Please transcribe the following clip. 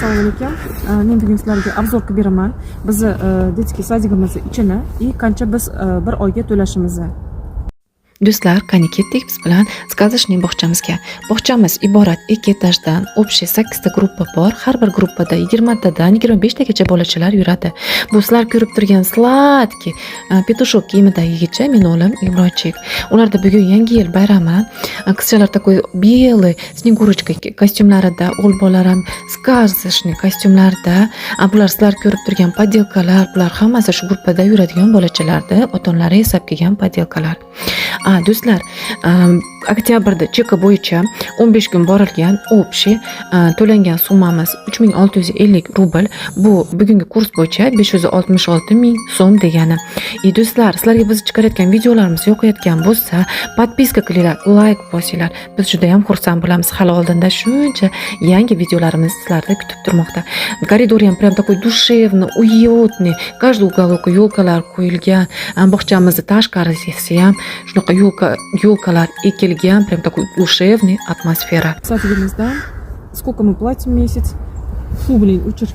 Assalomu alaykum. Men bugun sizlarga obzor qilib beraman. Bizni детский sadigimizni ichini и qancha biz bir oyga to'lashimizni. Do'stlar, qani ketdik biz bilan сказочный bog'chamizga. Bog'chamiz iborat 2 etajdan, общий 8 ta gruppa bor. Har bir gruppada 20 tadan 25 tagacha bolachalar yuradi. Bu sizlar ko'rib turgan sladki petushok kiyimidagi yigitcha, meni o'g'lim Ibrochik. Ularda bugun yangi yil bayrami. Qizchalar такой белый, снегурочка kostyumlarida, o'g'il bolalar ham сказочный kostyumlarda. Bular sizlar ko'rib turgan podelkalar, bular hammasi shu gruppada yuradigan bolachalarda ota-onalari hisob kelgan podelkalar. Do'stlar, oktyabrda cheka bo'yicha 15 kun borilgan общий to'langan summamiz 3650 rubl. Bu bugungi kurs bo'yicha 566 ming so'm degani. Do'stlar, sizlarga biz chiqarayotgan videolarimiz yoqayotgan bo'lsa, подписка qilinglar, like bosinglar. Biz juda ham xursand bo'lamiz. Hali oldinda shuncha yangi videolarimiz sizlarni kutib turmoqda. Koridor ham прям такой душевный, уютный. Каждый уголок yo'lkalar qo'yilgan. Bog'chamizni tashqarisi ham shunaqa yo'lkalar ekilgan, прям такой душевный атмосфера. Satigimizdan сколько мы платим в месяц? Фу, блин, учер.